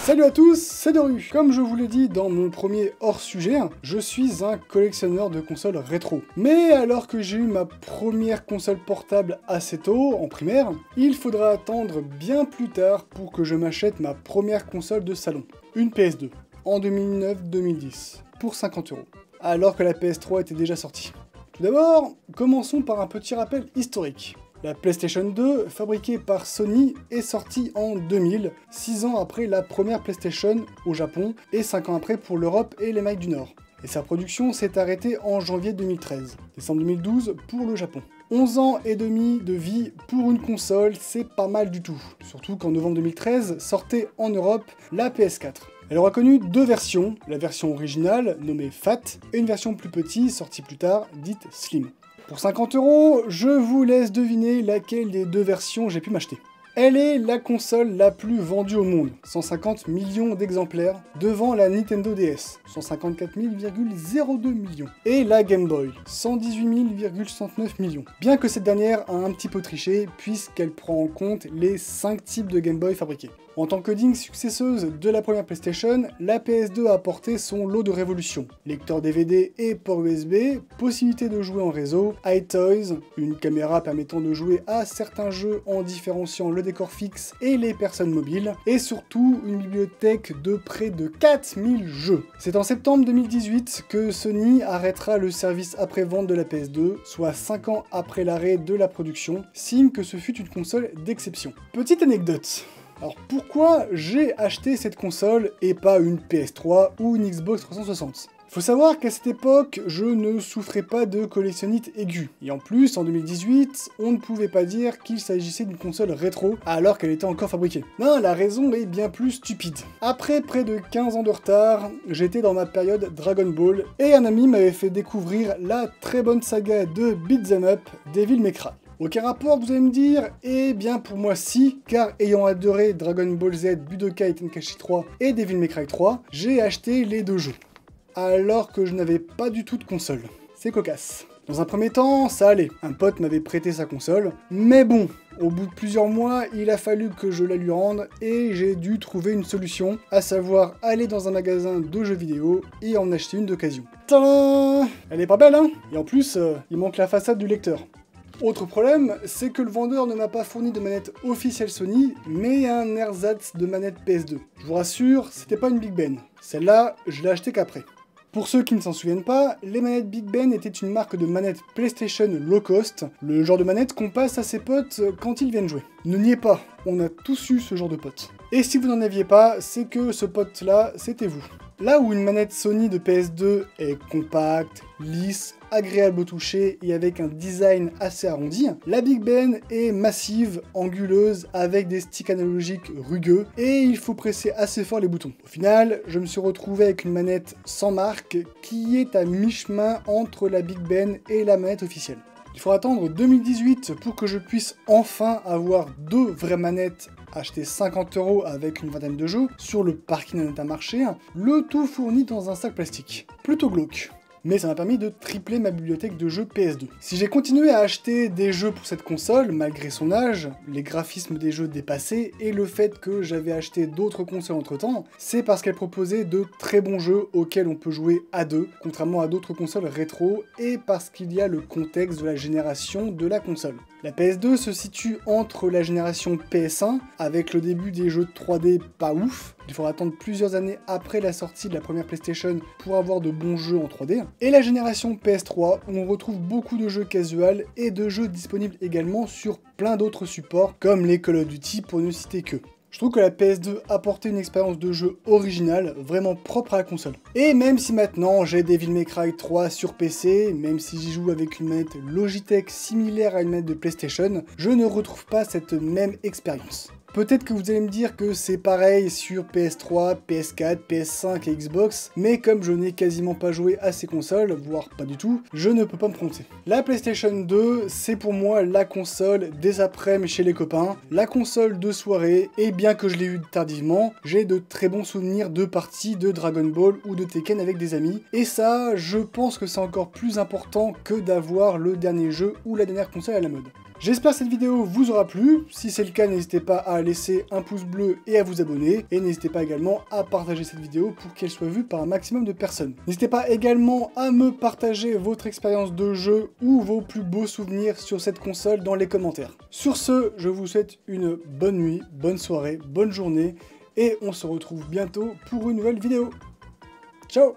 Salut à tous, c'est Doru. Comme je vous l'ai dit dans mon premier hors-sujet, je suis un collectionneur de consoles rétro. Mais alors que j'ai eu ma première console portable assez tôt, en primaire, il faudra attendre bien plus tard pour que je m'achète ma première console de salon, une PS2, en 2009-2010, pour 50 €, alors que la PS3 était déjà sortie. Tout d'abord, commençons par un petit rappel historique. La PlayStation 2, fabriquée par Sony, est sortie en 2000, 6 ans après la première PlayStation au Japon et 5 ans après pour l'Europe et l'Amérique du Nord. Et sa production s'est arrêtée en janvier 2013, décembre 2012 pour le Japon. 11 ans et demi de vie pour une console, c'est pas mal du tout. Surtout qu'en novembre 2013 sortait en Europe la PS4. Elle aura connu deux versions, la version originale nommée Fat et une version plus petite sortie plus tard dite Slim. Pour 50 €, je vous laisse deviner laquelle des deux versions j'ai pu m'acheter. Elle est la console la plus vendue au monde, 150 millions d'exemplaires, devant la Nintendo DS, 154 000,02 millions, et la Game Boy, 118 000,69 millions. Bien que cette dernière a un petit peu triché, puisqu'elle prend en compte les 5 types de Game Boy fabriqués. En tant que digne successeuse de la première PlayStation, la PS2 a apporté son lot de révolutions. Lecteur DVD et port USB, possibilité de jouer en réseau, iToys, une caméra permettant de jouer à certains jeux en différenciant le décor fixe et les personnes mobiles, et surtout une bibliothèque de près de 4000 jeux. C'est en septembre 2018 que Sony arrêtera le service après-vente de la PS2, soit 5 ans après l'arrêt de la production, signe que ce fut une console d'exception. Petite anecdote. Alors pourquoi j'ai acheté cette console et pas une PS3 ou une Xbox 360 ? Faut savoir qu'à cette époque, je ne souffrais pas de collectionnite aiguë. Et en plus, en 2018, on ne pouvait pas dire qu'il s'agissait d'une console rétro alors qu'elle était encore fabriquée. Non, la raison est bien plus stupide. Après près de 15 ans de retard, j'étais dans ma période Dragon Ball et un ami m'avait fait découvrir la très bonne saga de Beat'em Up, Devil May Cry. Aucun rapport, vous allez me dire? Eh bien pour moi si, car ayant adoré Dragon Ball Z, Budokai Tenkaichi 3 et Devil May Cry 3, j'ai acheté les deux jeux. Alors que je n'avais pas du tout de console. C'est cocasse. Dans un premier temps, ça allait. Un pote m'avait prêté sa console, mais bon, au bout de plusieurs mois, il a fallu que je la lui rende et j'ai dû trouver une solution, à savoir aller dans un magasin de jeux vidéo et en acheter une d'occasion. Tadam! Elle est pas belle, hein? Et en plus, il manque la façade du lecteur. Autre problème, c'est que le vendeur ne m'a pas fourni de manette officielle Sony, mais un ersatz de manette PS2. Je vous rassure, c'était pas une Big Ben. Celle-là, je l'ai achetée qu'après. Pour ceux qui ne s'en souviennent pas, les manettes Big Ben étaient une marque de manettes PlayStation low cost, le genre de manette qu'on passe à ses potes quand ils viennent jouer. Ne niez pas, on a tous eu ce genre de pote. Et si vous n'en aviez pas, c'est que ce pote-là, c'était vous. Là où une manette Sony de PS2 est compacte, lisse, agréable au toucher et avec un design assez arrondi, la Big Ben est massive, anguleuse, avec des sticks analogiques rugueux, et il faut presser assez fort les boutons. Au final, je me suis retrouvé avec une manette sans marque qui est à mi-chemin entre la Big Ben et la manette officielle. Il faut attendre 2018 pour que je puisse enfin avoir deux vraies manettes achetées 50 € avec une vingtaine de jeux sur le parking d'un Intermarché, le tout fourni dans un sac plastique. Plutôt glauque. Mais ça m'a permis de tripler ma bibliothèque de jeux PS2. Si j'ai continué à acheter des jeux pour cette console, malgré son âge, les graphismes des jeux dépassés et le fait que j'avais acheté d'autres consoles entre temps, c'est parce qu'elle proposait de très bons jeux auxquels on peut jouer à deux, contrairement à d'autres consoles rétro, et parce qu'il y a le contexte de la génération de la console. La PS2 se situe entre la génération PS1, avec le début des jeux 3D pas ouf, il faudra attendre plusieurs années après la sortie de la première PlayStation pour avoir de bons jeux en 3D, et la génération PS3, où on retrouve beaucoup de jeux casual et de jeux disponibles également sur plein d'autres supports, comme les Call of Duty pour ne citer que. Je trouve que la PS2 apportait une expérience de jeu originale, vraiment propre à la console. Et même si maintenant j'ai Devil May Cry 3 sur PC, même si j'y joue avec une manette Logitech similaire à une manette de PlayStation, je ne retrouve pas cette même expérience. Peut-être que vous allez me dire que c'est pareil sur PS3, PS4, PS5 et Xbox, mais comme je n'ai quasiment pas joué à ces consoles, voire pas du tout, je ne peux pas me prononcer. La PlayStation 2, c'est pour moi la console des après-midi chez les copains, la console de soirée, et bien que je l'ai eu tardivement, j'ai de très bons souvenirs de parties de Dragon Ball ou de Tekken avec des amis, et ça, je pense que c'est encore plus important que d'avoir le dernier jeu ou la dernière console à la mode. J'espère que cette vidéo vous aura plu. Si c'est le cas, n'hésitez pas à laisser un pouce bleu et à vous abonner. Et n'hésitez pas également à partager cette vidéo pour qu'elle soit vue par un maximum de personnes. N'hésitez pas également à me partager votre expérience de jeu ou vos plus beaux souvenirs sur cette console dans les commentaires. Sur ce, je vous souhaite une bonne nuit, bonne soirée, bonne journée et on se retrouve bientôt pour une nouvelle vidéo. Ciao!